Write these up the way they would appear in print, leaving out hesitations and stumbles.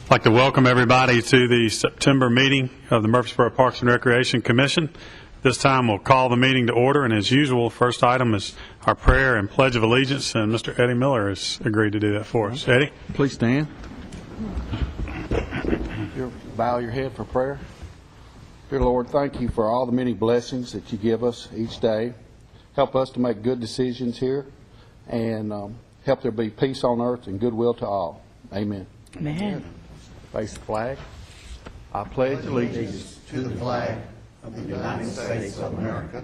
I'd like to welcome everybody to the September meeting of the Murfreesboro Parks and Recreation Commission. This time we'll call the meeting to order, and as usual, first item is our prayer and Pledge of Allegiance, and Mr. Eddie Miller has agreed to do that for us. Eddie? Please stand. Bow your head for prayer. Dear Lord, thank you for all the many blessings that you give us each day. Help us to make good decisions here, and help there be peace on earth and goodwill to all. Amen. Amen. Face the flag. I pledge allegiance to the flag of the United States of America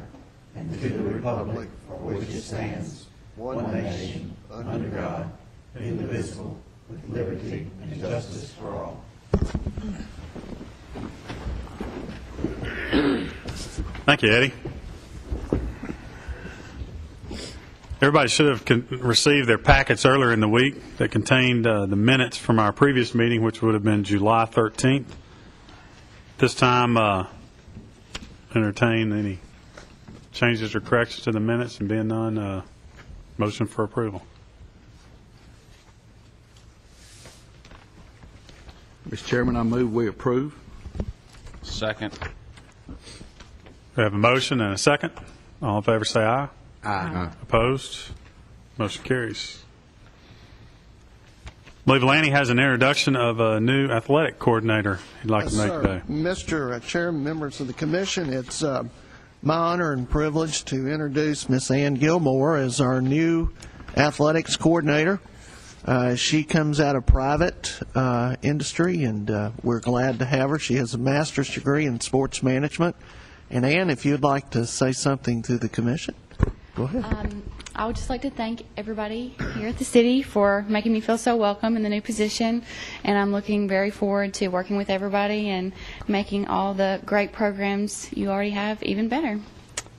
and to the republic for which it stands, one nation, under God, indivisible, with liberty and justice for all. Thank you, Eddie. Everybody should have received their packets earlier in the week that contained the minutes from our previous meeting, which would have been July 13th. This time, entertain any changes or corrections to the minutes, and being none, motion for approval. Mr. Chairman, I move we approve. Second. We have a motion and a second. All in favor say aye. Aye. Opposed? Motion carries. I believe Lanny has an introduction of a new athletic coordinator he'd like to make today. Mr. Chairman, members of the Commission, it's my honor and privilege to introduce Miss Ann Gilmore as our new athletics coordinator. She comes out of private industry, and we're glad to have her. She has a master's degree in sports management. And Ann, if you'd like to say something to the Commission, go ahead. I would just like to thank everybody here at the city for making me feel so welcome in the new position, and I'm looking very forward to working with everybody and making all the great programs you already have even better.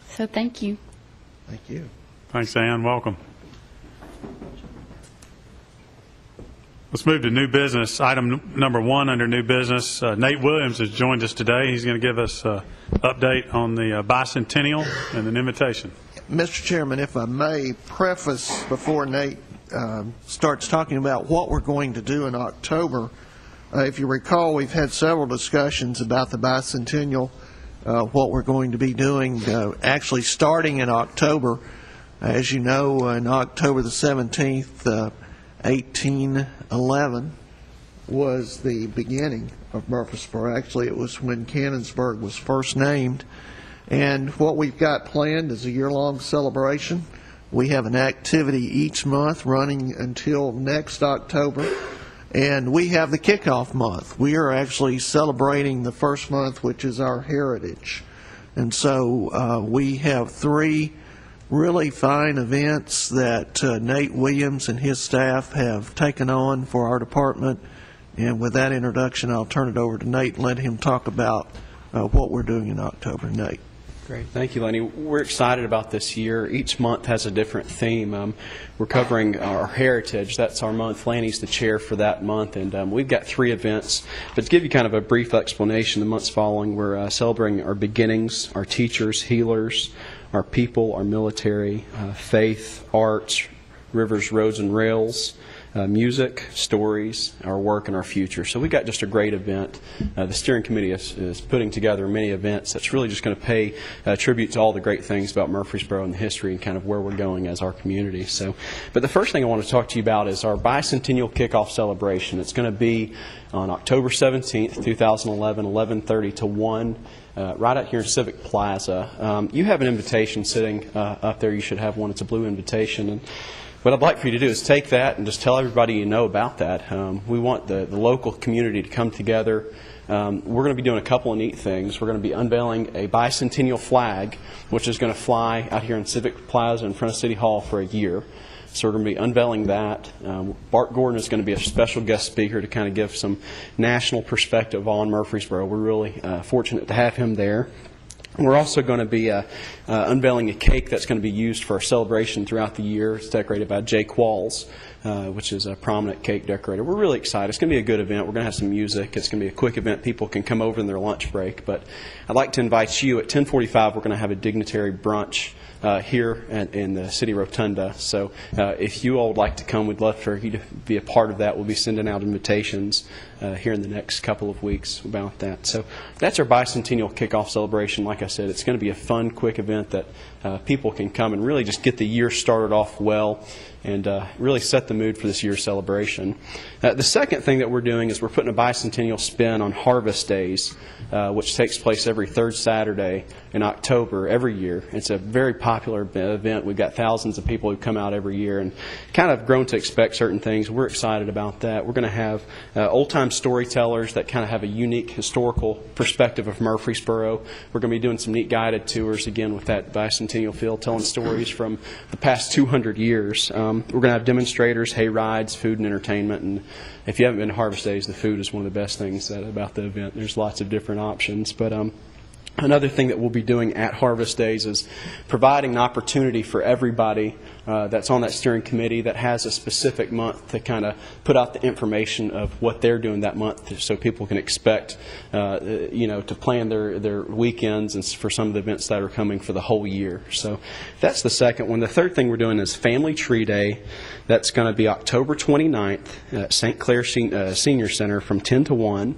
So thank you. Thank you. Thanks, Ann. Welcome. Let's move to new business. Item number 1 under new business. Nate Williams has joined us today. He's going to give us an update on the bicentennial and an invitation. Mr. Chairman, if I may preface before Nate starts talking about what we're going to do in October. If you recall, we've had several discussions about the bicentennial, what we're going to be doing, actually starting in October. As you know, on October the 17th, 1811 was the beginning of Murfreesboro. Actually, it was when Cannonsburg was first named. And what we've got planned is a year-long celebration. We have an activity each month running until next October. And we have the kickoff month. We are actually celebrating the first month, which is our heritage. And so we have 3 really fine events that Nate Williams and his staff have taken on for our department. And with that introduction, I'll turn it over to Nate and let him talk about what we're doing in October. Nate. Great. Thank you, Lenny. We're excited about this year. Each month has a different theme. We're covering our heritage. That's our month. Lanny's the chair for that month, and we've got 3 events. But to give you kind of a brief explanation, the months following, we're celebrating our beginnings, our teachers, healers, our people, our military, faith, arts, rivers, roads, and rails, music, stories, our work, and our future. So we got just a great event. The steering committee is putting together many events that's really just going to pay tribute to all the great things about Murfreesboro and the history and kind of where we're going as our community. But the first thing I want to talk to you about is our bicentennial kickoff celebration. It's going to be on October 17th, 2011, 11:30 to 1. Right out here in Civic Plaza. You have an invitation sitting up there. You should have one. It's a blue invitation. And what I'd like for you to do is take that and just tell everybody you know about that. We want the local community to come together. We're going to be doing a couple of neat things. We're going to be unveiling a bicentennial flag, which is going to fly out here in Civic Plaza in front of City Hall for a year. So we're going to be unveiling that. Bart Gordon is going to be a special guest speaker to kind of give some national perspective on Murfreesboro. We're really fortunate to have him there. We're also going to be unveiling a cake that's going to be used for our celebration throughout the year. It's decorated by Jake Walls, which is a prominent cake decorator. We're really excited. It's going to be a good event. We're going to have some music. It's going to be a quick event. People can come over in their lunch break. But I'd like to invite you at 10:45. We're going to have a dignitary brunch here in the City Rotunda. So if you all would like to come, we'd love for you to be a part of that. We'll be sending out invitations here in the next couple of weeks about that. So that's our bicentennial kickoff celebration. Like I said, it's going to be a fun, quick event that people can come and really just get the year started off well and really set the mood for this year's celebration. The second thing that we're doing is we're putting a bicentennial spin on Harvest Days, which takes place every third Saturday in October every year. It's a very popular event. We've got thousands of people who come out every year and kind of grown to expect certain things. We're excited about that. We're going to have old-time storytellers that kind of have a unique historical perspective of Murfreesboro. We're going to be doing some neat guided tours, again, with that bicentennial feel, telling stories from the past 200 years. We're going to have demonstrators, hay rides, food and entertainment. And if you haven't been to Harvest Days, the food is one of the best things about the event. There's lots of different options. But another thing that we'll be doing at Harvest Days is providing an opportunity for everybody that's on that steering committee that has a specific month to kind of put out the information of what they're doing that month so people can expect, to plan their weekends and for some of the events that are coming for the whole year. So that's the second one. The third thing we're doing is Family Tree Day. That's going to be October 29th at St. Clair Senior Center from 10 to 1.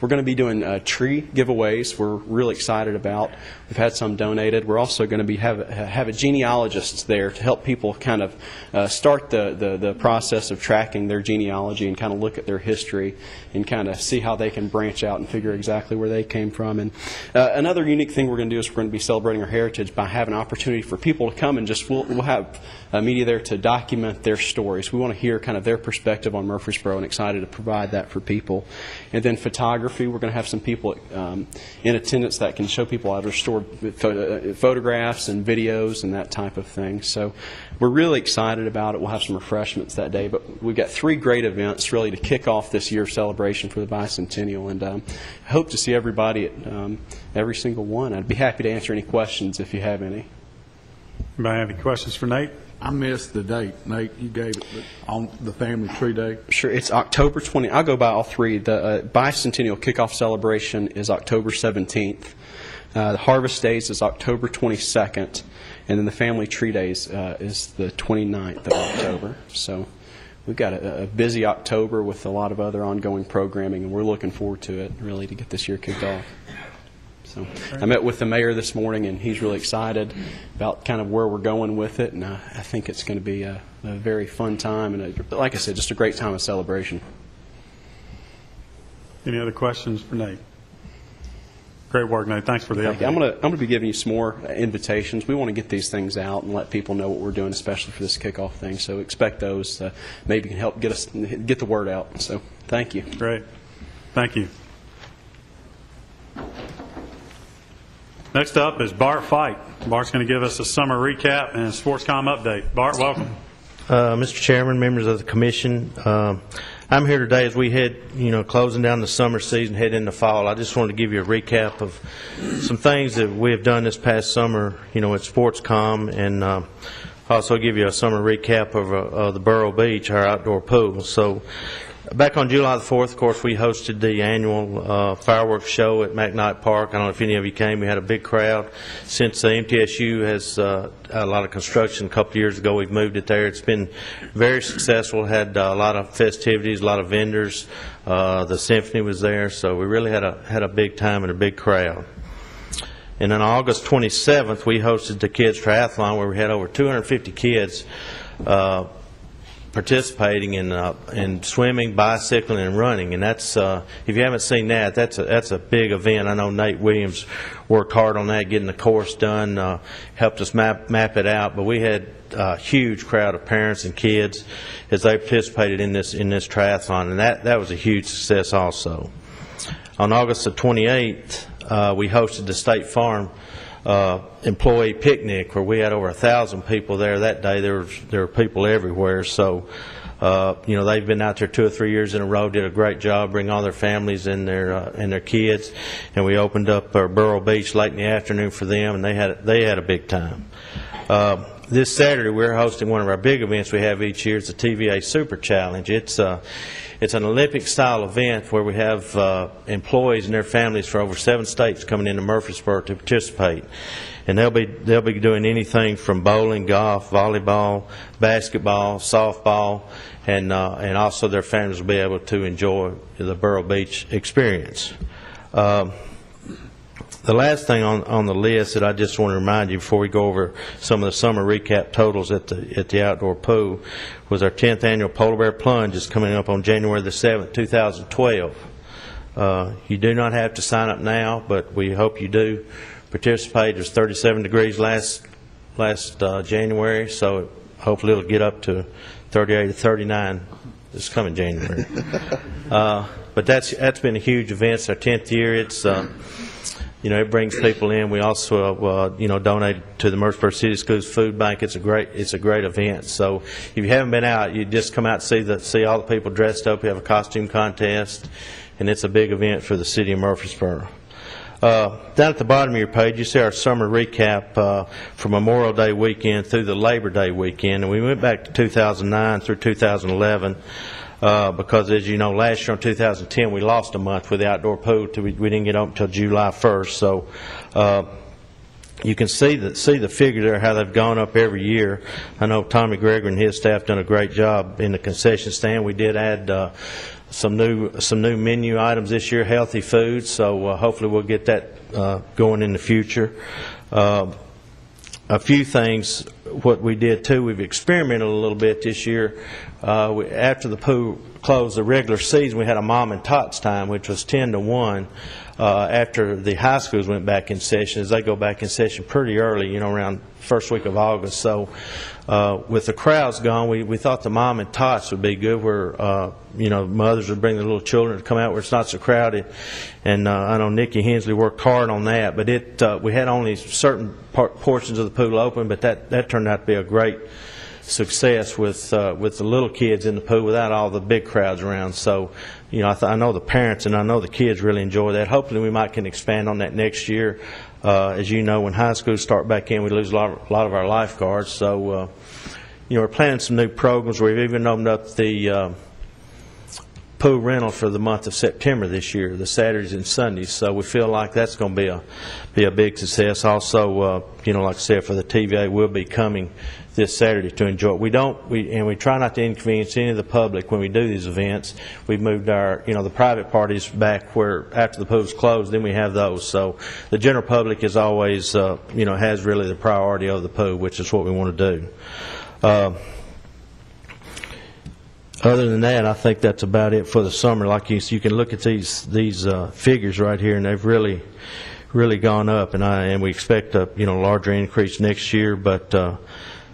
We're going to be doing tree giveaways we're really excited about. We've had some donated. We're also going to be have a genealogist there to help people kind of start the process of tracking their genealogy and kind of look at their history and kind of see how they can branch out and figure exactly where they came from. And another unique thing we're going to do is we're going to be celebrating our heritage by having an opportunity for people to come and we'll have media there to document their stories. We want to hear kind of their perspective on Murfreesboro and excited to provide that for people. And then photography. We're going to have some people in attendance that can show people how to store photographs and videos and that type of thing. So we're really excited about it. We'll have some refreshments that day. But we've got 3 great events really to kick off this year's celebration for the bicentennial. And I hope to see everybody at every single one. I'd be happy to answer any questions if you have any. Anybody have any questions for Nate? I missed the date, Nate. You gave it on the Family Tree Day. Sure, it's October 20. I'll go by all 3. The bicentennial kickoff celebration is October 17th. The Harvest Days is October 22nd. And then the Family Tree Days is the 29th of October. So we've got a busy October with a lot of other ongoing programming, and we're looking forward to it, really, to get this year kicked off. So I met with the mayor this morning, and he's really excited about kind of where we're going with it, and I think it's going to be a very fun time, and like I said, just a great time of celebration. Any other questions for Nate? Great work, Nate. Thanks for the update. I'm going to be giving you some more invitations. We want to get these things out and let people know what we're doing, especially for this kickoff thing. So expect those. Maybe can help get the word out. So thank you. Great. Thank you. Next up is Bart Fight. Bart's going to give us a summer recap and a SportsCom update. Bart, welcome. Mr. Chairman, members of the commission, I'm here today as we head, closing down the summer season, head into fall. I just wanted to give you a recap of some things that we have done this past summer, at SportsCom, and also give you a summer recap of the Borough Beach, our outdoor pool. So back on July the 4th, of course, we hosted the annual fireworks show at McKnight Park. I don't know if any of you came. We had a big crowd. Since MTSU has a lot of construction a couple of years ago, we've moved it there. It's been very successful. Had a lot of festivities, a lot of vendors. The symphony was there, so we really had a big time and a big crowd. And on August 27th, we hosted the Kids Triathlon, where we had over 250 kids participating in swimming, bicycling, and running. And that's if you haven't seen that, that's a big event. I know Nate Williams worked hard on that, getting the course done, helped us map it out. But we had a huge crowd of parents and kids as they participated in this triathlon, and that was a huge success also. On August the 28th, we hosted the State Farm employee picnic, where we had over 1,000 people there that day. There were people everywhere. So They've been out there 2 or 3 years in a row, did a great job, bring all their families and their kids, and we opened up Burrow Beach late in the afternoon for them, and they had a big time. This Saturday, we're hosting one of our big events we have each year. It's the TVA Super Challenge. It's an Olympic-style event where we have employees and their families for over 7 states coming into Murfreesboro to participate. And they'll be doing anything from bowling, golf, volleyball, basketball, softball, and also their families will be able to enjoy the Burrow Beach experience. The last thing on the list that I just want to remind you before we go over some of the summer recap totals at the outdoor pool was our 10th annual Polar Bear Plunge is coming up on January the 7th, 2012. You do not have to sign up now, but we hope you do participate. It was 37 degrees last January, so hopefully it'll get up to 38 to 39 this coming January. But that's been a huge event. It's our 10th year. It's it brings people in. We also donate to the Murfreesboro City Schools Food Bank. It's a great event. So if you haven't been out, you just come out and see all the people dressed up. We have a costume contest, and it's a big event for the city of Murfreesboro. Down at the bottom of your page, you see our summer recap from Memorial Day weekend through the Labor Day weekend. And we went back to 2009 through 2011 because, as you know, last year in 2010 we lost a month with the outdoor pool. We didn't get open until July 1st. So you can see the figure there, how they've gone up every year. I know Tommy Gregory and his staff done a great job in the concession stand. We did add some new menu items this year, healthy foods, so hopefully we'll get that going in the future. A few things, what we did too, we've experimented a little bit this year. After the pool closed the regular season, we had a mom and tots time, which was 10 to 1. After the high schools went back in session, as they go back in session pretty early, around first week of August. So with the crowds gone, we thought the mom and tots would be good, where mothers would bring their little children to come out where it's not so crowded. And I know Nikki Hensley worked hard on that, but we had only certain portions of the pool open, but that turned out to be a great success with the little kids in the pool without all the big crowds around. So I know the parents and I know the kids really enjoy that. Hopefully we can expand on that next year. As you know, when high schools start back in, we lose a lot of our lifeguards. So we're planning some new programs. We've even opened up the pool rental for the month of September this year, the Saturdays and Sundays. So we feel like that's going to be a big success. Also, like I said, for the TVA, we'll be coming this Saturday to enjoy it. We try not to inconvenience any of the public when we do these events. We've moved our, the private parties back where after the pool's closed, then we have those. So the general public is always, has really the priority of the pool, which is what we want to do. Other than that, I think that's about it for the summer. Like you can look at these figures right here, and they've really gone up, and we expect a larger increase next year. But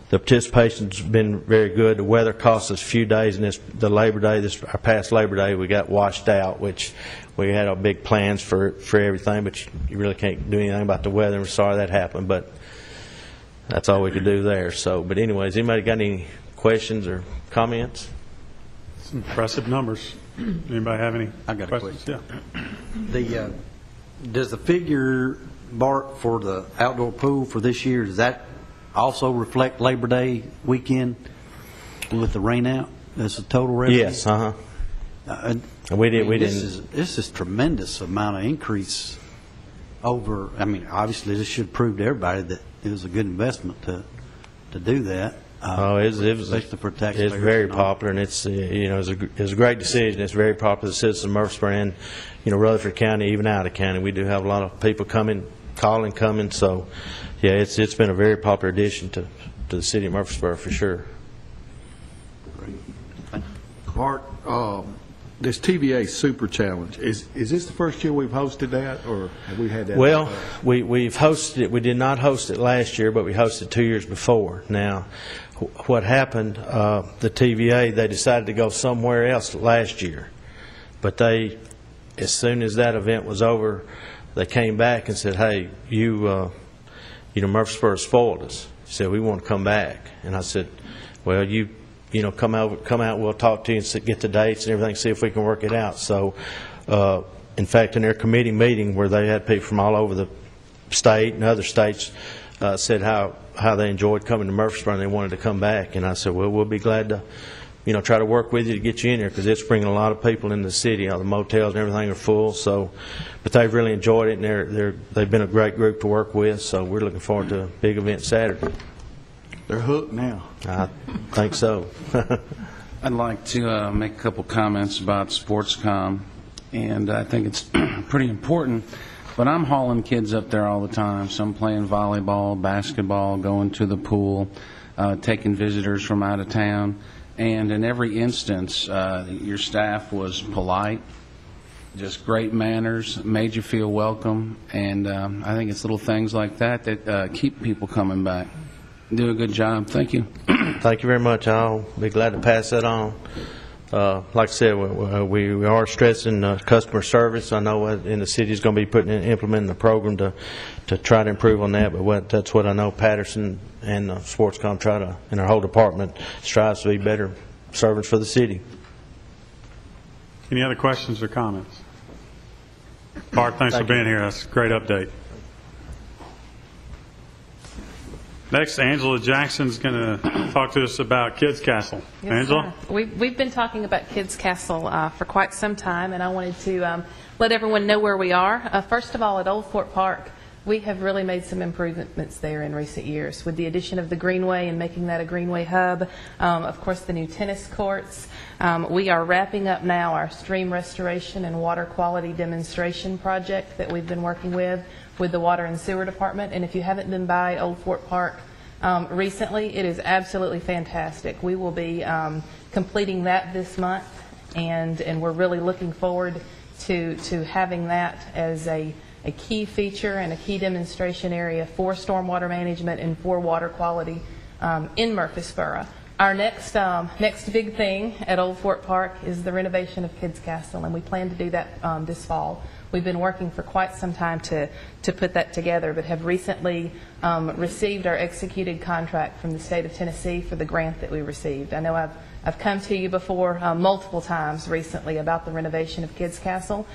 the participation's been very good. The weather cost us a few days, and the Labor Day, our past Labor Day, we got washed out, which we had our big plans for everything, but you really can't do anything about the weather. And we're sorry that happened, but that's all we could do there. So, but anyways, anybody got any questions or comments? Some impressive numbers. Anybody have any I got a questions? question. Yeah. Does the figure, Bart, for the outdoor pool for this year, does that also reflect Labor Day weekend with the rain out? That's the total revenue? Yes, We didn't. This is tremendous amount of increase over. Obviously, this should prove to everybody that it was a good investment to do that. Especially for taxpayers. It's very popular, and it's it's a great decision. It's very popular. The citizens of Murfreesboro and Rutherford County, even out of county, we do have a lot of people coming. So, yeah, it's been a very popular addition to the city of Murfreesboro for sure. Bart, this TVA Super Challenge, is this the first year we've hosted that, or have we had that? Well, we've hosted it. We did not host it last year, but we hosted 2 years before. Now, what happened, the TVA, they decided to go somewhere else last year. But as soon as that event was over, they came back and said, hey, Murfreesboro spoiled us. He said, we want to come back. And I said, well, you come out, we'll talk to you and get the dates and everything, see if we can work it out. So, in fact, in their committee meeting where they had people from all over the state and other states said how they enjoyed coming to Murfreesboro and they wanted to come back. And I said, well, we'll be glad to, try to work with you to get you in there because it's bringing a lot of people into the city. All the motels and everything are full. So, but they've really enjoyed it, and they've been a great group to work with. So we're looking forward to a big event Saturday. They're hooked now. I think so. I'd like to make a couple comments about SportsCom, and I think it's pretty important. But I'm hauling kids up there all the time. Some playing volleyball, basketball, going to the pool, taking visitors from out of town. And in every instance, your staff was polite, just great manners, made you feel welcome. And I think it's little things like that that keep people coming back. Do a good job. Thank you. Thank you very much. I'll be glad to pass that on. Like I said, we are stressing customer service. I know in the city is going to be implementing the program to try to improve on that. But that's what I know Patterson and SportsCom and our whole department strives to be better servants for the city. Any other questions or comments? Bart, thanks for being here. That's a great update. Next, Angela Jackson's going to talk to us about Kids Castle. Yes, Angela? sir. We've been talking about Kids Castle for quite some time, and I wanted to let everyone know where we are. First of all, at Old Fort Park, we have really made some improvements there in recent years with the addition of the Greenway and making that a Greenway hub. Of course, the new tennis courts. We are wrapping up now our stream restoration and water quality demonstration project that we've been working with the Water and Sewer Department. And if you haven't been by Old Fort Park recently, it is absolutely fantastic. We will be completing that this month, and we're really looking forward to having that as a key feature and a key demonstration area for stormwater management and for water quality in Murfreesboro. Our next big thing at Old Fort Park is the renovation of Kids Castle, and we plan to do that this fall. We've been working for quite some time to put that together, but have recently received our executed contract from the state of Tennessee for the grant that we received. I know I've come to you before multiple times recently about the renovation of Kids Castle.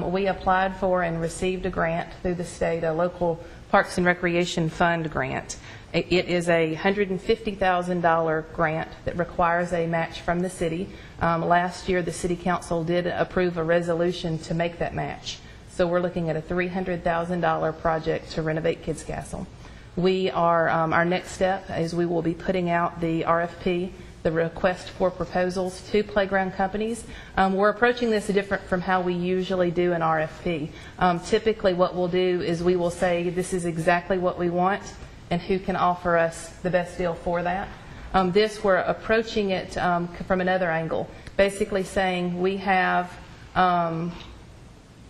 We applied for and received a grant through the state, a local Parks and Recreation Fund grant. It is a $150,000 grant that requires a match from the city. Last year, the City Council did approve a resolution to make that match. So we're looking at a $300,000 project to renovate Kids Castle. We are, our next step is we will be putting out the RFP, the request for proposals, to playground companies. We're approaching this different from how we usually do an RFP. Typically what we'll do is we will say this is exactly what we want and who can offer us the best deal for that. This, we're approaching it from another angle, basically saying we have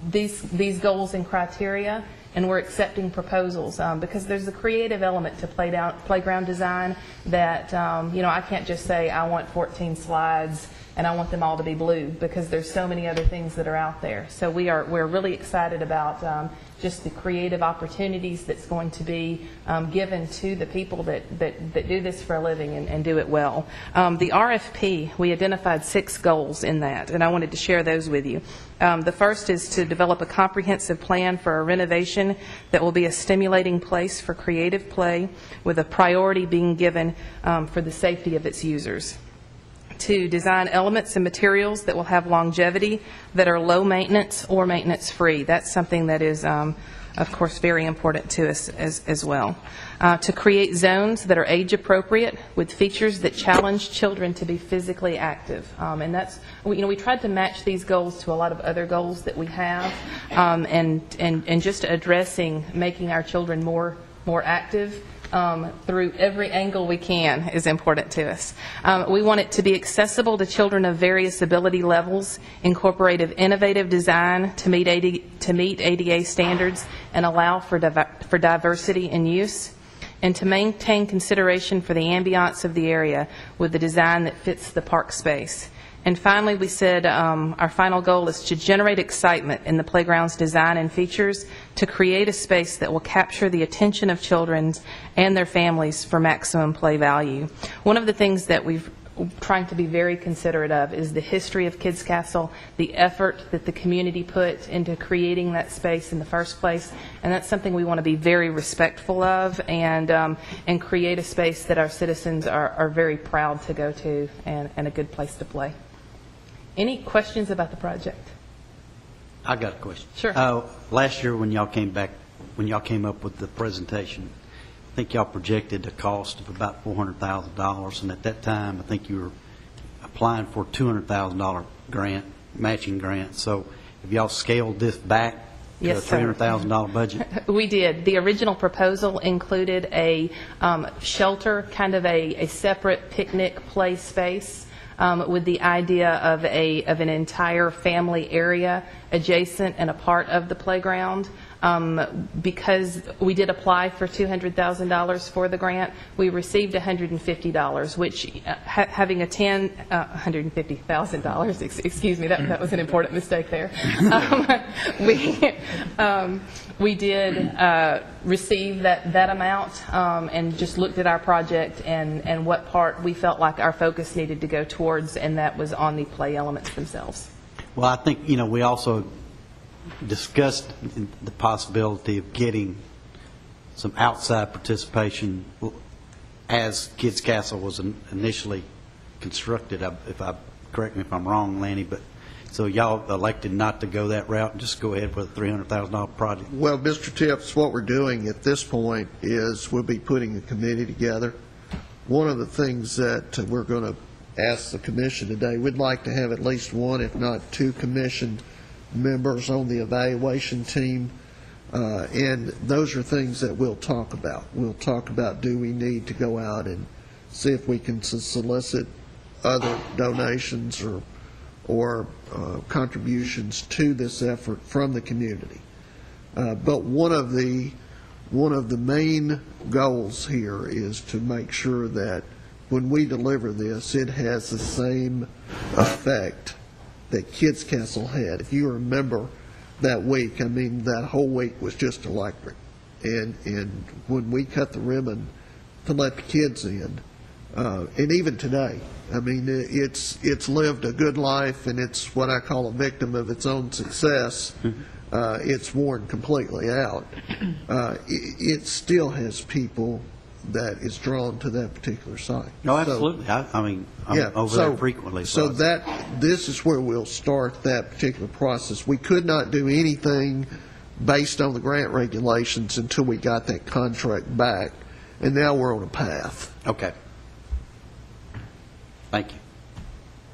these goals and criteria, and we're accepting proposals because there's a creative element to playground design that I can't just say I want 14 slides and I want them all to be blue, because there's so many other things that are out there. So we're really excited about just the creative opportunities that's going to be given to the people that do this for a living and do it well. The RFP, we identified 6 goals in that, and I wanted to share those with you. The first is to develop a comprehensive plan for a renovation that will be a stimulating place for creative play, with a priority being given for the safety of its users. To design elements and materials that will have longevity, that are low maintenance or maintenance free. That's something that is, of course, very important to us as well. To create zones that are age appropriate with features that challenge children to be physically active. And that's, we tried to match these goals to a lot of other goals that we have, and just addressing making our children more active through every angle we can is important to us. We want it to be accessible to children of various ability levels, incorporate innovative design to meet ADA standards and allow for diversity in use, and to maintain consideration for the ambiance of the area with the design that fits the park space. And finally, we said our final goal is to generate excitement in the playground's design and features, to create a space that will capture the attention of children and their families for maximum play value. One of the things that we've trying to be very considerate of is the history of Kids Castle, the effort that the community put into creating that space in the first place, and that's something we want to be very respectful of and create a space that our citizens are very proud to go to and a good place to play. Any questions about the project? I got a question. Sure. Last year when y'all came up with the presentation, I think y'all projected a cost of about $400,000, and at that time, I think you were applying for a $200,000 grant, matching grant. So have y'all scaled this back to Yes, a sir. $300,000 budget? We did. The original proposal included a shelter, kind of a separate picnic play space with the idea of an entire family area adjacent and a part of the playground. Because we did apply for $200,000 for the grant, we received $150, which having a $150,000, excuse me, that was an important mistake there. We did receive that amount and just looked at our project and what part we felt like our focus needed to go towards, and that was on the play elements themselves. Well, I think, we also discussed the possibility of getting some outside participation as Kids Castle was initially constructed. Correct me if I'm wrong, Lanny, but so y'all elected not to go that route and just go ahead with a $300,000 project. Well, Mr. Tips, what we're doing at this point is we'll be putting a committee together. One of the things that we're going to ask the commission today, we'd like to have at least one, if not two, commission members on the evaluation team, and those are things that we'll talk about. We'll talk about, do we need to go out and see if we can solicit other donations or contributions to this effort from the community. But one of the main goals here is to make sure that when we deliver this, it has the same effect that Kids Castle had. If you remember that week, that whole week was just electric. And when we cut the ribbon to let the kids in, and even today, it's lived a good life, and it's what I call a victim of its own success. It's worn completely out. It still has people that is drawn to that particular site. No, absolutely. I'm over there frequently. So this is where we'll start that particular process. We could not do anything based on the grant regulations until we got that contract back, and now we're on a path. Okay. Thank you.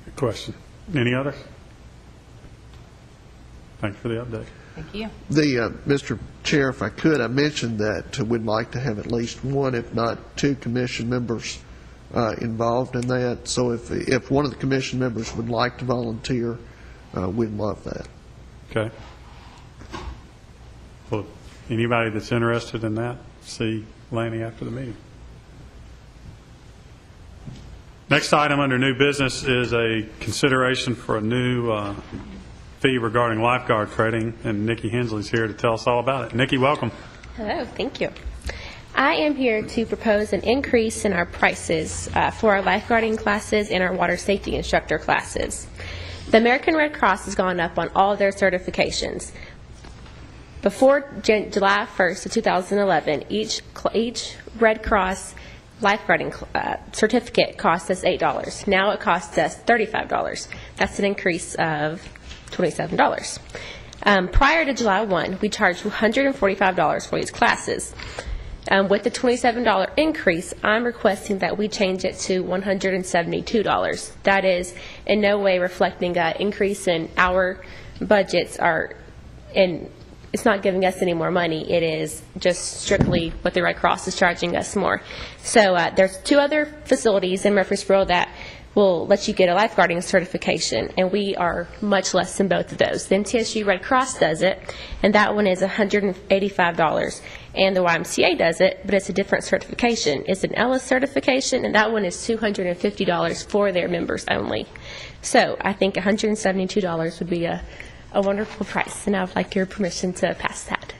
Good question. Any others? Thank you for the update. Thank you. Mr. Chair, if I could, I mentioned that we'd like to have at least one, if not two, commission members involved in that. So if one of the commission members would like to volunteer, we'd love that. Okay. Well, anybody that's interested in that, see Lanny after the meeting. Next item under new business is a consideration for a new fee regarding lifeguard training, and Nikki Hensley's here to tell us all about it. Nikki, welcome. Hello, thank you. I am here to propose an increase in our prices for our lifeguarding classes and our water safety instructor classes. The American Red Cross has gone up on all their certifications. Before July 1st of 2011, each Red Cross lifeguarding certificate cost us $8. Now it costs us $35. That's an increase of $27. Prior to July 1, we charged $145 for these classes. With the $27 increase, I'm requesting that we change it to $172. That is in no way reflecting an increase in our budgets, and it's not giving us any more money. It is just strictly what the Red Cross is charging us more. So there's two other facilities in Murfreesboro that will let you get a lifeguarding certification, and we are much less than both of those. The MTSU Red Cross does it, and that one is $185, and the YMCA does it, but it's a different certification. It's an Ellis certification, and that one is $250 for their members only. So I think $172 would be a wonderful price, and I would like your permission to pass that.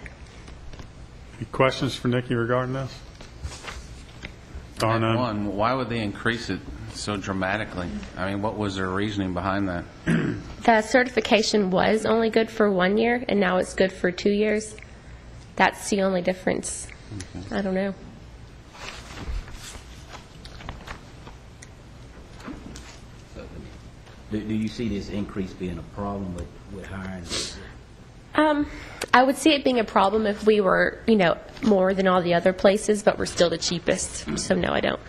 Any questions for Nikki regarding this? There are none. One, why would they increase it so dramatically? I mean, what was their reasoning behind that? The certification was only good for 1 year, and now it's good for 2 years. That's the only difference. I don't know. Do you see this increase being a problem with hiring? I would see it being a problem if we were, more than all the other places, but we're still the cheapest. So no, I don't.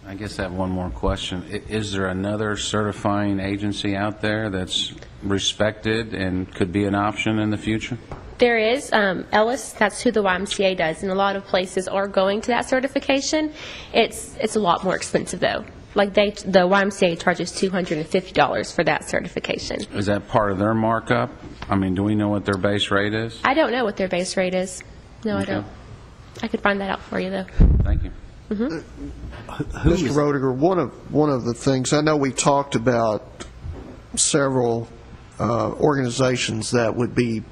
I guess I have one more question. Is there another certifying agency out there that's respected and could be an option in the future? There is Ellis. That's who the YMCA does, and a lot of places are going to that certification. It's a lot more expensive though. Like the YMCA charges $250 for that certification. Is that part of their markup? I mean, do we know what their base rate is? I don't know what their base rate is. No, Okay. I don't. I could find that out for you though. Thank you. Mr. Roediger, one of the things, I know we talked about several organizations that would be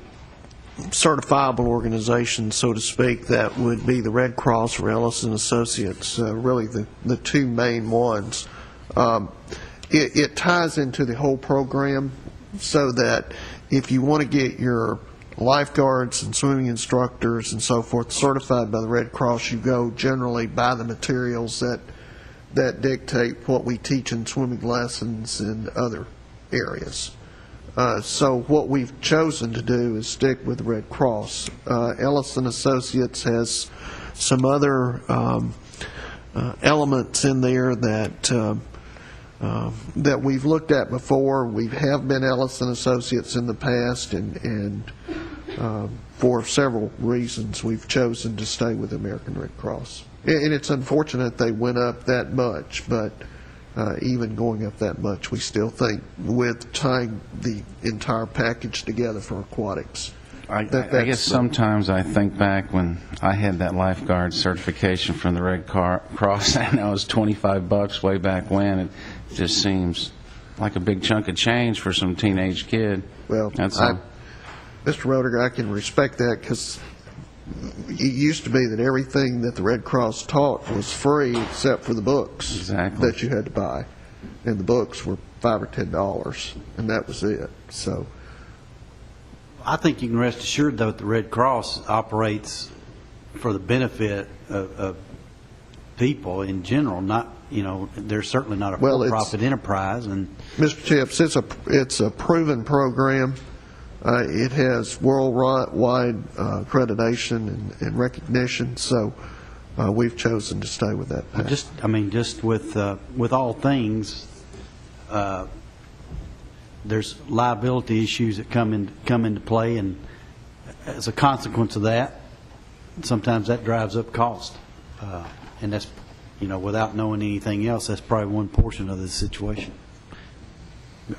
certifiable organizations, so to speak, that would be the Red Cross or Ellis and Associates, really the two main ones. It ties into the whole program so that if you want to get your lifeguards and swimming instructors and so forth certified by the Red Cross, you go generally by the materials that dictate what we teach in swimming lessons and other areas. So what we've chosen to do is stick with the Red Cross. Ellis and Associates has some other elements in there that we've looked at before. We have been Ellis and Associates in the past, and for several reasons we've chosen to stay with the American Red Cross. And it's unfortunate they went up that much, but even going up that much, we still think with tying the entire package together for aquatics. I guess sometimes I think back when I had that lifeguard certification from the Red Cross, and that was $25 way back when. It just seems like a big chunk of change for some teenage kid. Well, That's all. Mr. Roediger, I can respect that because it used to be that everything that the Red Cross taught was free except for the books Exactly. that you had to buy. And the books were $5 or $10, and that was it. So I think you can rest assured, though, that the Red Cross operates for the benefit of people in general. Not, they're certainly not a for-profit enterprise. And Mr. Chips, it's a proven program. It has worldwide accreditation and recognition, so we've chosen to stay with that path. just with all things, there's liability issues that come into play, and as a consequence of that, sometimes that drives up cost, and that's without knowing anything else, that's probably one portion of the situation.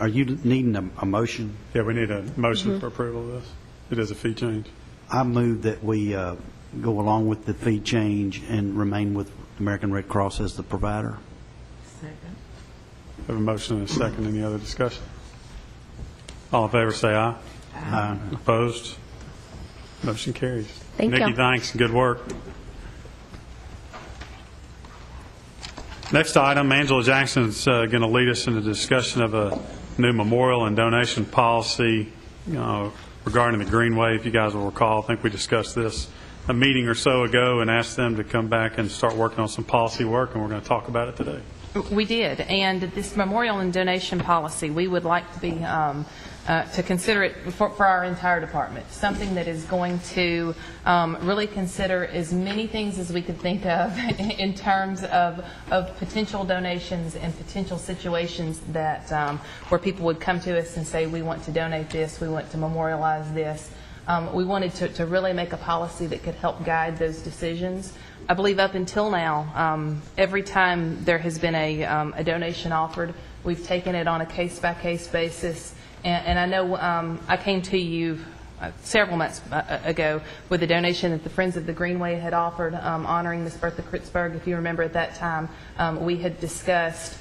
Are you needing a motion? Yeah, we need a motion for approval of this. It is a fee change. I move that we go along with the fee change and remain with American Red Cross as the provider. Second. Have a motion and a second. Any other discussion? All in favor say aye. Aye. Opposed? Motion carries. Thank Nikki, you. thanks. Good work. Next item, Angela Jackson is going to lead us in the discussion of a new memorial and donation policy regarding the Greenway. If you guys will recall, I think we discussed this a meeting or so ago and asked them to come back and start working on some policy work, and we're going to talk about it today. We did, and this memorial and donation policy, we would like to be to consider it for our entire department, something that is going to really consider as many things as we could think of in terms of potential donations and potential situations that where people would come to us and say, we want to donate this, we want to memorialize this. We wanted to really make a policy that could help guide those decisions. I believe up until now, every time there has been a donation offered, we've taken it on a case-by-case basis. And I know I came to you several months ago with a donation that the Friends of the Greenway had offered honoring Miss Bertha Kritzberg. If you remember at that time, we had discussed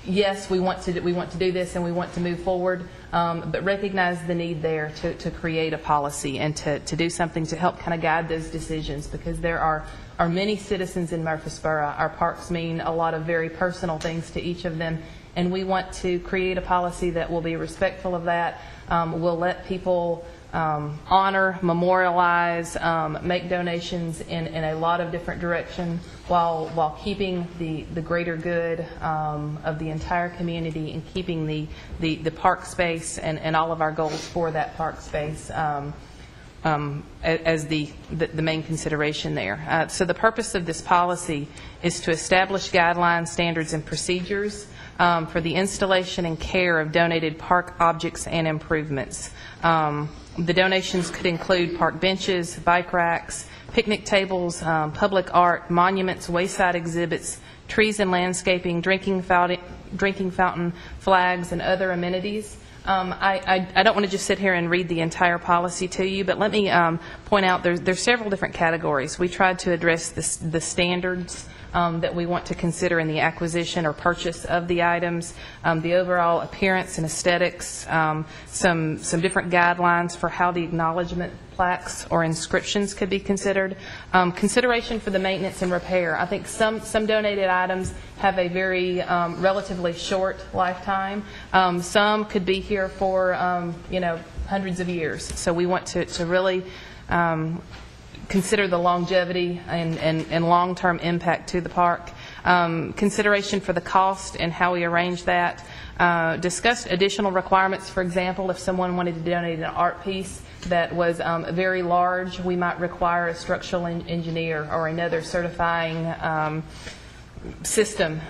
yes, we want to do this and we want to move forward, but recognize the need there to create a policy and to do something to help kind of guide those decisions, because there are many citizens in Murfreesboro. Our parks mean a lot of very personal things to each of them, and we want to create a policy that will be respectful of that, will let people honor, memorialize, make donations in a lot of different directions while keeping the greater good of the entire community and keeping the park space and all of our goals for that park space as the main consideration there. So the purpose of this policy is to establish guidelines, standards, and procedures for the installation and care of donated park objects and improvements. The donations could include park benches, bike racks, picnic tables, public art, monuments, wayside exhibits, trees and landscaping, drinking fountain, flags, and other amenities. I don't want to just sit here and read the entire policy to you, but let me point out there's several different categories. We tried to address the standards that we want to consider in the acquisition or purchase of the items, the overall appearance and aesthetics, some different guidelines for how the acknowledgement plaques or inscriptions could be considered, consideration for the maintenance and repair. I think some donated items have a very relatively short lifetime. Some could be here for hundreds of years. So we want to really consider the longevity and long-term impact to the park. Consideration for the cost and how we arrange that. Discuss additional requirements. For example, if someone wanted to donate an art piece that was very large, we might require a structural engineer or another certifying system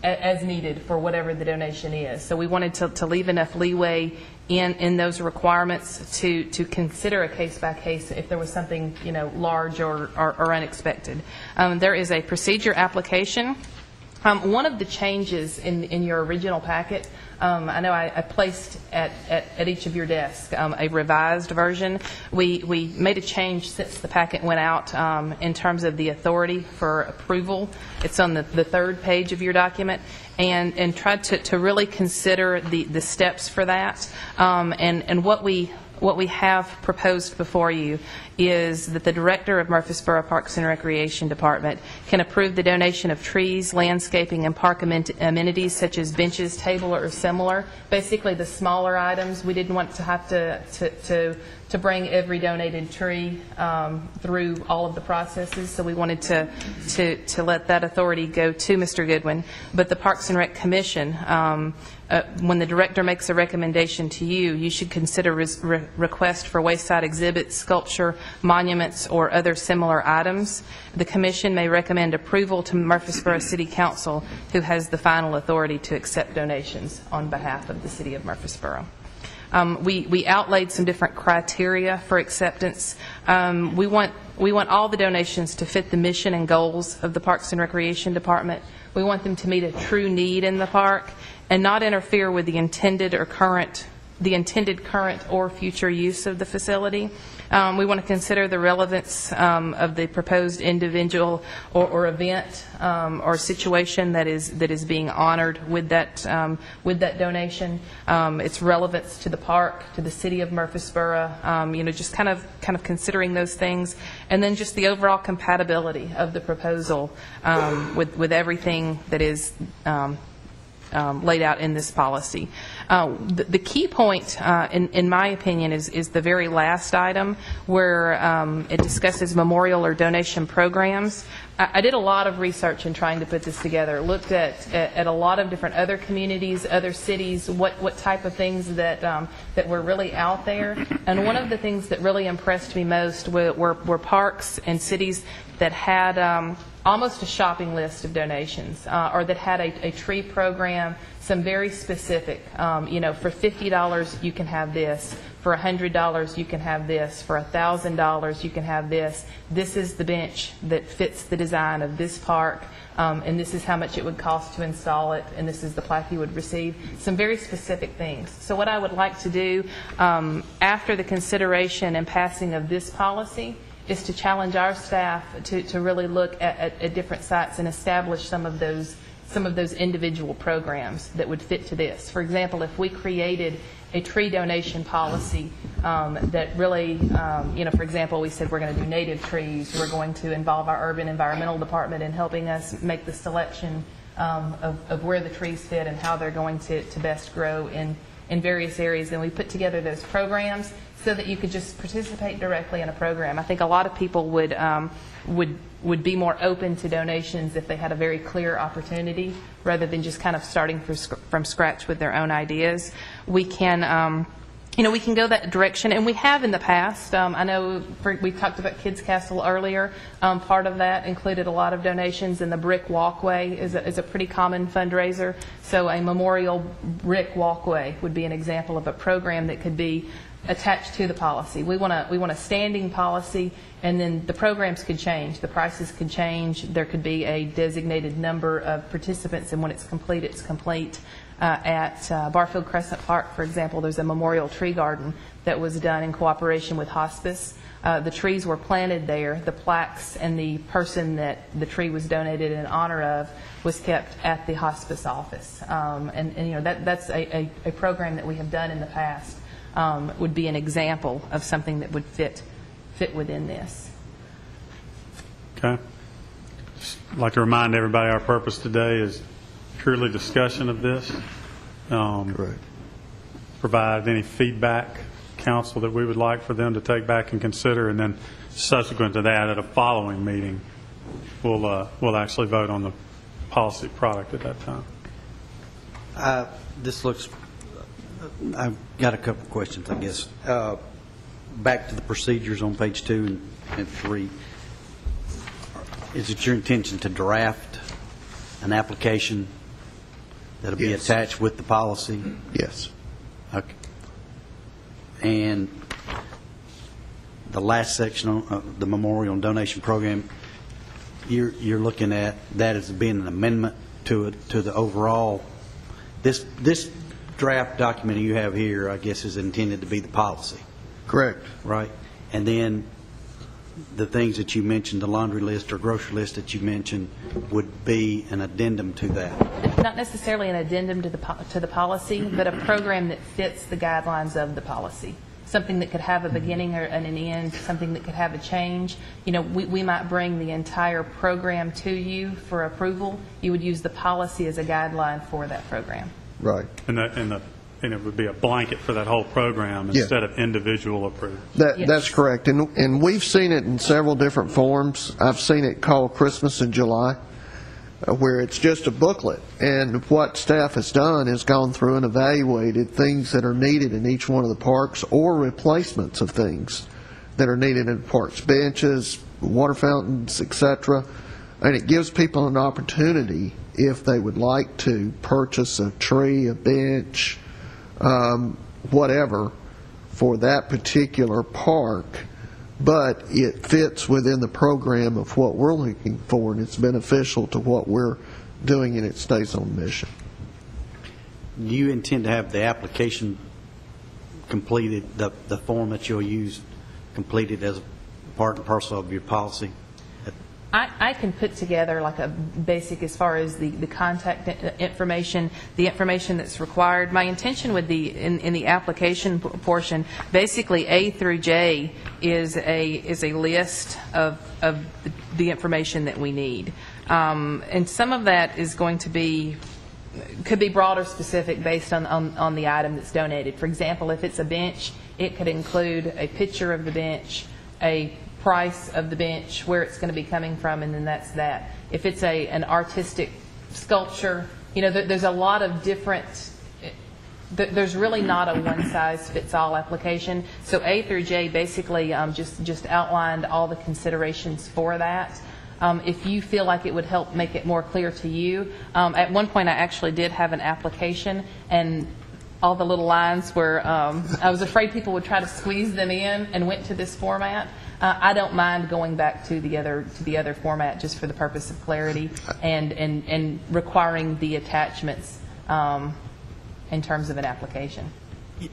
as needed for whatever the donation is. So we wanted to leave enough leeway in those requirements to consider a case by case if there was something large or unexpected. There is a procedure application. One of the changes in your original packet, I know I placed at each of your desks a revised version. We made a change since the packet went out in terms of the authority for approval. It's on the third page of your document, and tried to really consider the steps for that. And what we have proposed before you is that the Director of Murfreesboro Parks and Recreation Department can approve the donation of trees, landscaping, and park amenities such as benches, table, or similar. Basically, the smaller items. We didn't want to have to bring every donated tree through all of the processes, so we wanted to let that authority go to Mr. Goodwin. But the Parks and Rec Commission, when the director makes a recommendation to you, you should consider request for wayside exhibits, sculpture, monuments, or other similar items. The commission may recommend approval to Murfreesboro City Council, who has the final authority to accept donations on behalf of the City of Murfreesboro. We outlaid some different criteria for acceptance. We want all the donations to fit the mission and goals of the Parks and Recreation Department. We want them to meet a true need in the park and not interfere with the intended current or future use of the facility. We want to consider the relevance of the proposed individual or event or situation that is being honored with that donation. Its relevance to the park, to the City of Murfreesboro. Just kind of considering those things, and then just the overall compatibility of the proposal with everything that is laid out in this policy. The key point, in my opinion, is the very last item where it discusses memorial or donation programs. I did a lot of research in trying to put this together, looked at a lot of different other communities, other cities, what type of things that were really out there. And one of the things that really impressed me most were parks and cities that had almost a shopping list of donations, or that had a tree program, some very specific, for $50 you can have this, for $100 you can have this, for $1,000 you can have this. This is the bench that fits the design of this park, and this is how much it would cost to install it, and this is the plaque you would receive. Some very specific things. So what I would like to do after the consideration and passing of this policy is to challenge our staff to really look at different sites and establish some of those some of those individual programs that would fit to this. For example, if we created a tree donation policy that really, for example, we said we're going to do native trees, we're going to involve our urban environmental department in helping us make the selection of where the trees fit and how they're going to best grow in various areas. And we put together those programs so that you could just participate directly in a program. I think a lot of people would be more open to donations if they had a very clear opportunity rather than just kind of starting from scratch with their own ideas. We can we can go that direction, and we have in the past. I know we talked about Kids Castle earlier. Part of that included a lot of donations, and the Brick Walkway is a pretty common fundraiser. So a memorial brick walkway would be an example of a program that could be attached to the policy. We want a standing policy, and then the programs could change. The prices could change. There could be a designated number of participants, and when it's complete, it's complete. At Barfield Crescent Park, for example, there's a memorial tree garden that was done in cooperation with hospice. The trees were planted there. The plaques and the person that the tree was donated in honor of was kept at the hospice office. That's a program that we have done in the past. Would be an example of something that would fit within this. Okay. Just like to remind everybody our purpose today is purely discussion of this. Correct. Provide any feedback, council, that we would like for them to take back and consider, and then subsequent to that, at a following meeting, we'll actually vote on the policy product at that time. This looks, I've got a couple of questions, I guess. Back to the procedures on page 2 and 3. Is it your intention to draft an application that'll be attached with the policy? Yes. Okay. And the last section on the memorial and donation program, you're looking at that as being an amendment to the overall. This draft document you have here, I guess, is intended to be the policy. Correct. Right. And then the things that you mentioned, the laundry list or grocery list that you mentioned, would be an addendum to that. Not necessarily an addendum to the policy, but a program that fits the guidelines of the policy. Something that could have a beginning and an end, something that could have a change. We might bring the entire program to you for approval. You would use the policy as a guideline for that program. Right. And it would be a blanket for that whole program instead of individual approval. That's correct. And we've seen it in several different forms. I've seen it called Christmas in July, where it's just a booklet. And what staff has done is gone through and evaluated things that are needed in each one of the parks, or replacements of things that are needed in parks, benches, water fountains, etc. And it gives people an opportunity, if they would like to, purchase a tree, a bench, whatever, for that particular park, but it fits within the program of what we're looking for, and it's beneficial to what we're doing, and it stays on mission. Do you intend to have the application completed, the form that you'll use completed as part and parcel of your policy? I can put together like a basic, as far as the contact information, the information that's required. My intention with in the application portion, basically A through J is a list of the information that we need, and some of that is going to be, could be broad or specific based on the item that's donated. For example, if it's a bench, it could include a picture of the bench, a price of the bench, where it's going to be coming from, and then that's that. If it's an artistic sculpture, there's a lot of different, there's really not a one-size-fits-all application. So A through J basically just outlined all the considerations for that. If you feel like it would help make it more clear to you, at one point I actually did have an application, and all the little lines were, I was afraid people would try to squeeze them in and went to this format. I don't mind going back to the other format just for the purpose of clarity and requiring the attachments in terms of an application.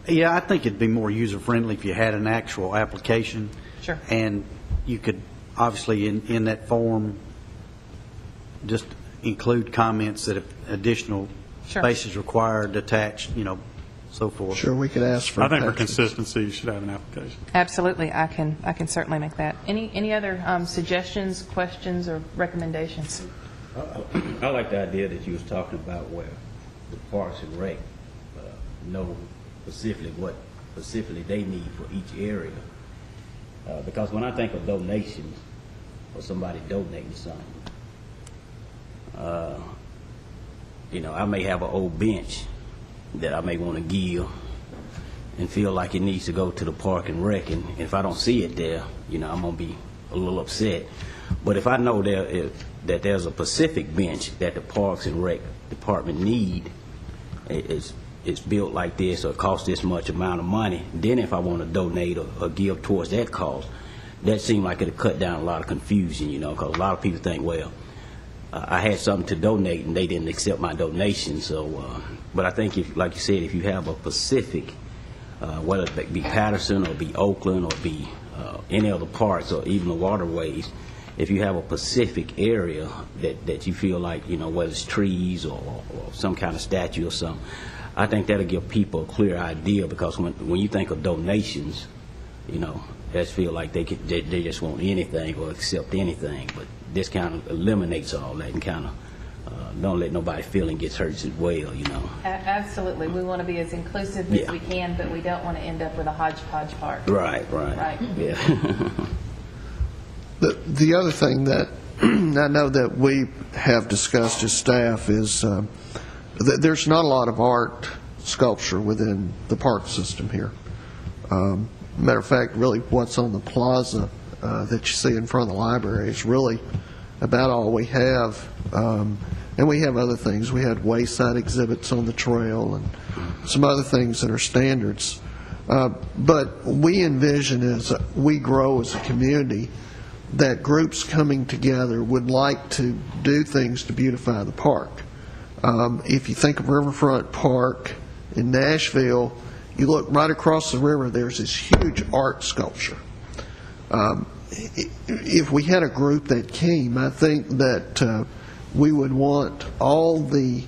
Yeah, I think it'd be more user-friendly if you had an actual application. Sure. And you could, obviously, in that form, just include comments that if additional Sure. space is required, attached, so forth. Sure, we could ask for. I think for attachments. consistency, you should have an application. Absolutely, I can certainly make that. Any other suggestions, questions, or recommendations? I like the idea that you was talking about where the Parks and Rec know specifically what specifically they need for each area. Because when I think of donations, or somebody donating something, I may have an old bench that I may want to give and feel like it needs to go to the Park and Rec, and if I don't see it there, I'm going to be a little upset. But if I know that there's a Pacific bench that the Parks and Rec department need, it's built like this or it costs this much amount of money, then if I want to donate or give towards that cost, that seemed like it'll cut down a lot of confusion, because a lot of people think, well, I had something to donate and they didn't accept my donation. So, but I think, if, like you said, if you have a Pacific, whether it be Patterson or be Oakland or be any other parks or even the waterways, if you have a Pacific area that you feel like, whether it's trees or some kind of statue or something, I think that'll give people a clear idea, because when you think of donations, they feel like they just want anything or accept anything. But this kind of eliminates all that and kind of don't let nobody feel and gets hurt as well, Absolutely. We want to be as inclusive as we can, but we don't want to end up with a hodgepodge park. Right. Yeah. The other thing that I know that we have discussed as staff is that there's not a lot of art sculpture within the park system here. Matter of fact, really what's on the plaza that you see in front of the library is really about all we have. And we have other things. We had wayside exhibits on the trail and some other things that are standards. But we envision, as we grow as a community, that groups coming together would like to do things to beautify the park. If you think of Riverfront Park in Nashville, you look right across the river, there's this huge art sculpture. If we had a group that came, I think that we would want all the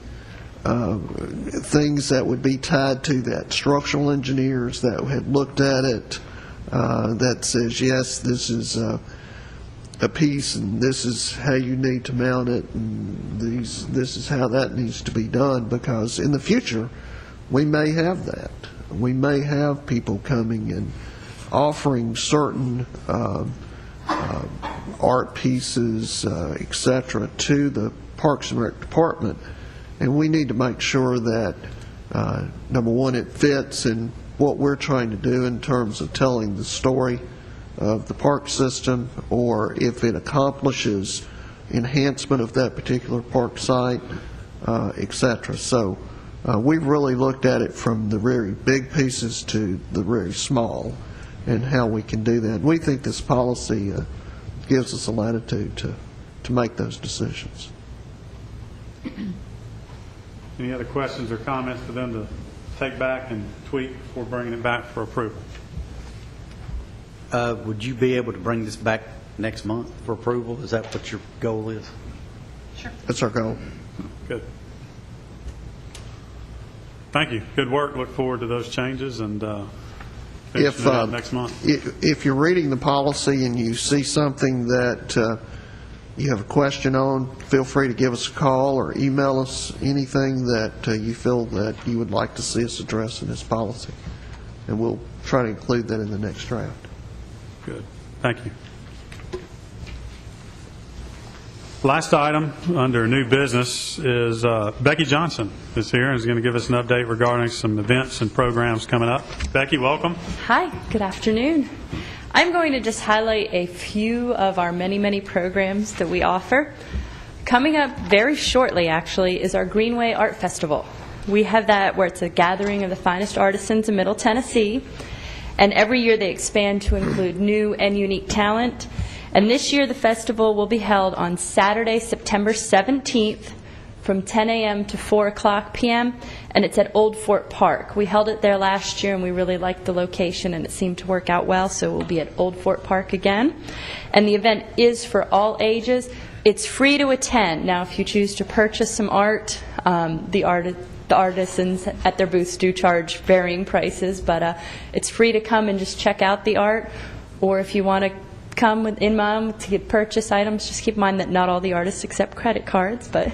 things that would be tied to that, structural engineers that had looked at it, that says, yes, this is a piece and this is how you need to mount it, and this is how that needs to be done, because in the future we may have that. We may have people coming and offering certain art pieces, etc., to the Parks and Rec Department, and we need to make sure that, number one, it fits in what we're trying to do in terms of telling the story of the park system, or if it accomplishes enhancement of that particular park site, etc. So we've really looked at it from the very big pieces to the very small, and how we can do that. We think this policy gives us a latitude to make those decisions. Any other questions or comments for them to take back and tweak before bringing it back for approval? Would you be able to bring this back next month for approval? Is that what your goal is? Sure. That's our goal. Good. Thank you. Good work. Look forward to those changes and finishing it up next month. If you're reading the policy and you see something that you have a question on, feel free to give us a call or email us anything that you feel that you would like to see us address in this policy, and we'll try to include that in the next draft. Good. Thank you. Last item under new business is Becky Johnson is here and is going to give us an update regarding some events and programs coming up. Becky, welcome. Hi, good afternoon. I'm going to just highlight a few of our many, many programs that we offer. Coming up very shortly, actually, is our Greenway Art Festival. We have that where it's a gathering of the finest artisans in Middle Tennessee, and every year they expand to include new and unique talent. And this year the festival will be held on Saturday, September 17th from 10 a.m. to 4 o'clock p.m., and it's at Old Fort Park. We held it there last year, and we really liked the location, and it seemed to work out well, so we'll be at Old Fort Park again. And the event is for all ages, It's free to attend. Now, if you choose to purchase some art, the artisans at their booths do charge varying prices, but it's free to come and just check out the art. Or if you want to come in mind to purchase items, just keep in mind that not all the artists accept credit cards, but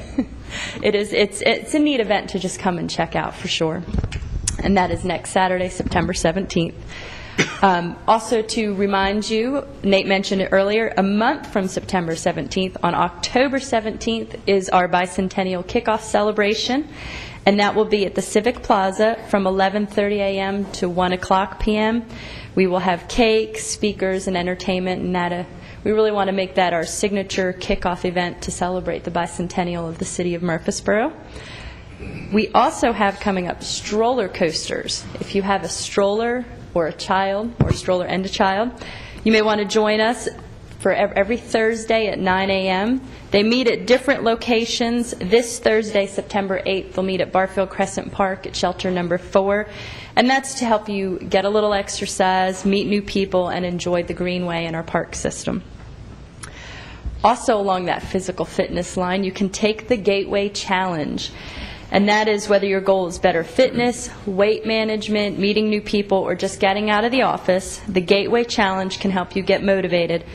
it's a neat event to just come and check out for sure. And that is next Saturday, September 17th. Also to remind you, Nate mentioned it earlier, a month from September 17th, on October 17th is our bicentennial kickoff celebration, and that will be at the Civic Plaza from 11:30 a.m. to 1 o'clock p.m. We will have cake, speakers, and entertainment, and we really want to make that our signature kickoff event to celebrate the bicentennial of the city of Murfreesboro. We also have coming up stroller coasters. If you have a stroller or a child, or a stroller and a child, you may want to join us for every Thursday at 9 a.m. They meet at different locations. This Thursday, September 8th, they'll meet at Barfield Crescent Park at shelter number 4, and that's to help you get a little exercise, meet new people, and enjoy the Greenway and our park system. Also along that physical fitness line, you can take the Gateway Challenge. And that is whether your goal is better fitness, weight management, meeting new people, or just getting out of the office, the Gateway Challenge can help you get motivated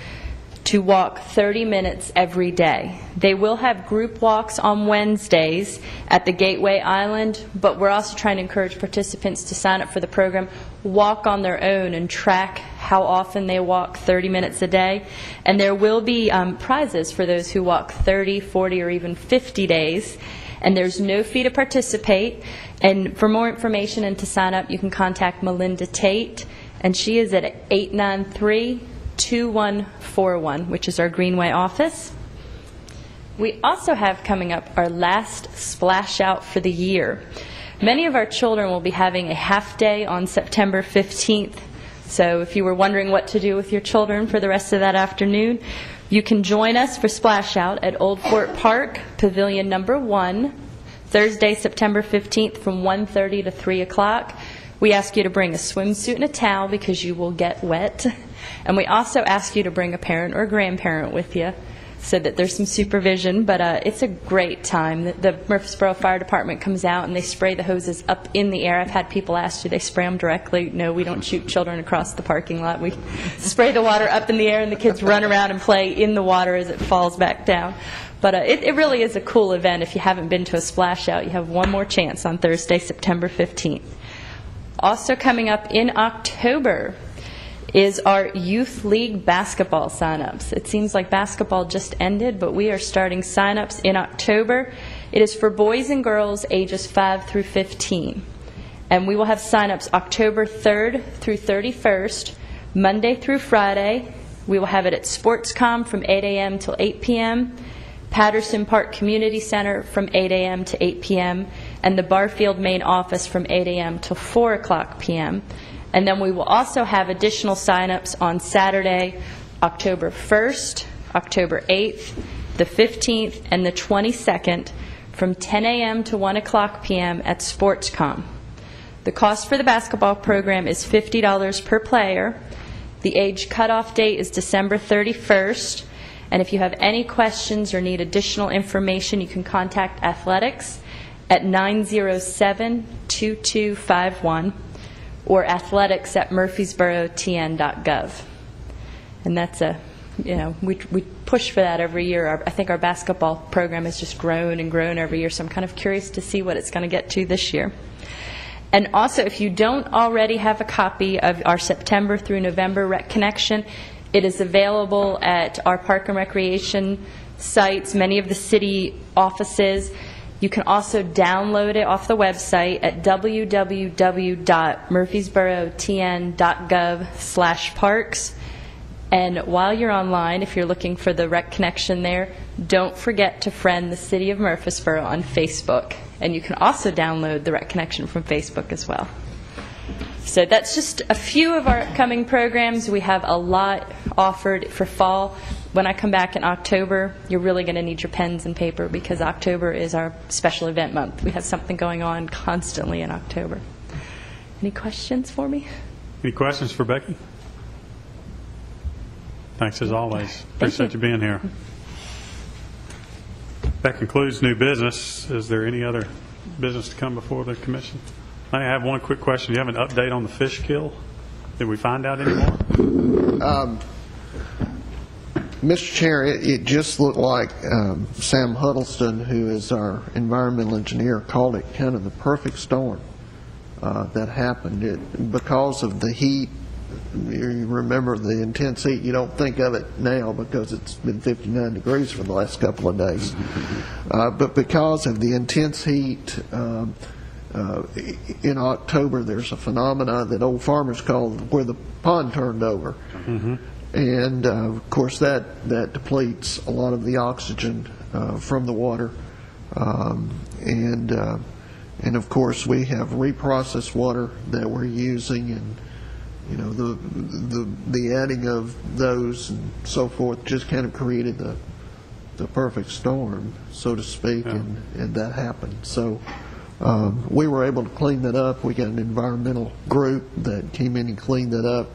to walk 30 minutes every day. They will have group walks on Wednesdays at the Gateway Island, but we're also trying to encourage participants to sign up for the program, walk on their own, and track how often they walk 30 minutes a day. And there will be prizes for those who walk 30, 40, or even 50 days. And there's no fee to participate. And for more information and to sign up, you can contact Melinda Tate, and she is at 893-2141, which is our Greenway office. We also have coming up our last splash out for the year. Many of our children will be having a half day on September 15th. So if you were wondering what to do with your children for the rest of that afternoon, you can join us for Splash Out at Old Fort Park, Pavilion number 1, Thursday, September 15th from 1:30 to 3 o'clock. We ask you to bring a swimsuit and a towel because you will get wet. And we also ask you to bring a parent or a grandparent with you so that there's some supervision. But it's a great time. The Murfreesboro Fire Department comes out and they spray the hoses up in the air. I've had people ask, do they spray them directly? No, we don't shoot children across the parking lot. We spray the water up in the air and the kids run around and play in the water as it falls back down. But it really is a cool event. If you haven't been to a splash out, you have one more chance on Thursday, September 15th. Also coming up in October is our Youth League basketball sign-ups. It seems like basketball just ended, but we are starting sign-ups in October. It is for boys and girls ages 5 through 15. And we will have sign-ups October 3rd through 31st, Monday through Friday. We will have it at SportsCom from 8 a.m. till 8 p.m., Patterson Park Community Center from 8 a.m. to 8 p.m., and the Barfield main office from 8 a.m. till 4 o'clock p.m. And then we will also have additional sign-ups on Saturday, October 1st, October 8th, the 15th, and the 22nd from 10 a.m. to 1 o'clock p.m. at SportsCom. The cost for the basketball program is $50 per player. The age cutoff date is December 31st. And if you have any questions or need additional information, you can contact athletics at 907-2251 or athletics@murfreesborotn.gov. And that's we push for that every year. I think our basketball program has just grown and grown every year, so I'm kind of curious to see what it's going to get to this year. And also, if you don't already have a copy of our September through November Rec Connection, it is available at our Park and Recreation sites, many of the city offices. You can also download it off the website at www.murfreesborotn.gov/parks. And while you're online, if you're looking for the Rec Connection there, don't forget to friend the City of Murfreesboro on Facebook. And you can also download the Rec Connection from Facebook as well. So that's just a few of our upcoming programs. We have a lot offered for fall. When I come back in October, you're really going to need your pens and paper because October is our special event month. We have something going on constantly in October. Any questions for me? Any questions for Becky? Thanks as always. Appreciate you being here. That concludes new business. Is there any other business to come before the commission? I have one quick question. Do you have an update on the fish kill? Did we find out any more? Mr. Chair, it just looked like Sam Huddleston, who is our environmental engineer, called it kind of the perfect storm that happened. Because of the heat, you remember the intense heat, you don't think of it now because it's been 59 degrees for the last couple of days. But because of the intense heat, in October there's a phenomena that old farmers call where the pond turned over. And of course that depletes a lot of the oxygen from the water, and of course we have reprocessed water that we're using, and you know the adding of those and so forth just kind of created the perfect storm, so to speak, and that happened. So we were able to clean that up. We got an environmental group that came in and cleaned that up.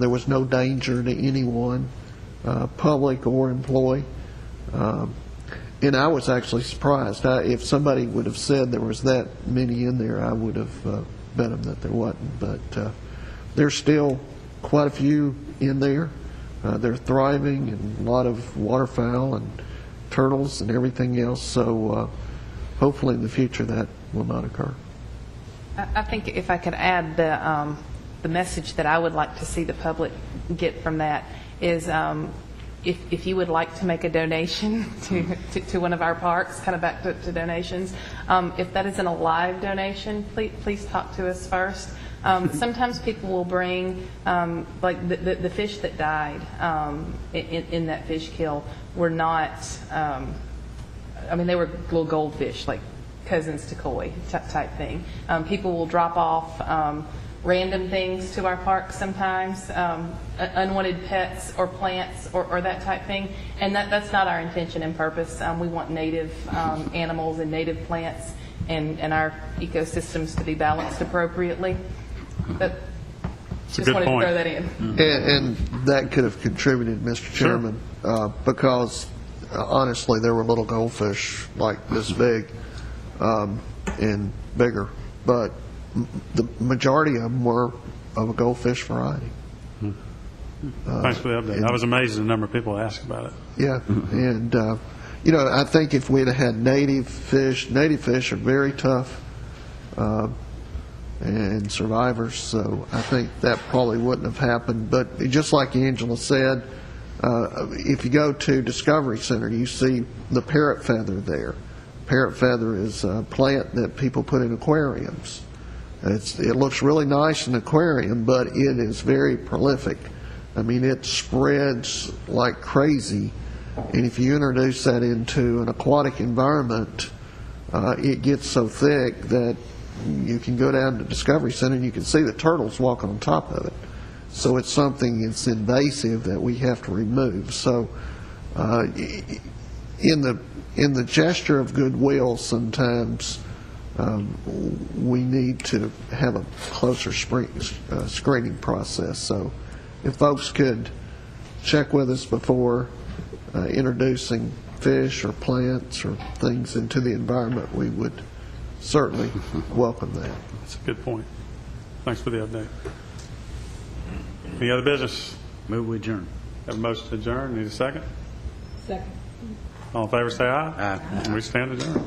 There was no danger to anyone, public or employee. And I was actually surprised. If somebody would have said there was that many in there, I would have bet them that there wasn't. But there's still quite a few in there. They're thriving, and a lot of waterfowl and turtles and everything else. So hopefully in the future that will not occur. I think if I could add the message that I would like to see the public get from that is if you would like to make a donation to one of our parks, kind of back to donations, if that isn't a live donation, please talk to us first. Sometimes people will bring, like the fish that died in that fish kill were not, I mean, they were little goldfish, like cousins to koi type thing. People will drop off random things to our parks sometimes, unwanted pets or plants or that type thing, and that's not our intention and purpose. We want native animals and native plants and our ecosystems to be balanced appropriately. But just wanted to throw that in. And that could have contributed, Mr. Chairman, because honestly there were little goldfish like this big and bigger, but the majority of them were of a goldfish variety. Thanks for the update. I was amazed at the number of people asked about it. Yeah, and you know, I think if we'd have had native fish are very tough and survivors, so I think that probably wouldn't have happened. But just like Angela said, if you go to Discovery Center, you see the parrot feather there. Parrot feather is a plant that people put in aquariums. It looks really nice in an aquarium, but it is very prolific. I mean, it spreads like crazy, and if you introduce that into an aquatic environment, it gets so thick that you can go down to Discovery Center and you can see the turtles walking on top of it. So it's something that's invasive that we have to remove. So in the gesture of goodwill, sometimes we need to have a closer screening process. So if folks could check with us before introducing fish or plants or things into the environment, we would certainly welcome that. That's a good point. Thanks for the update. Any other business? Move we adjourn. Have a motion to adjourn. Need a second? Second. All in favor say aye. Aye. And we stand adjourned.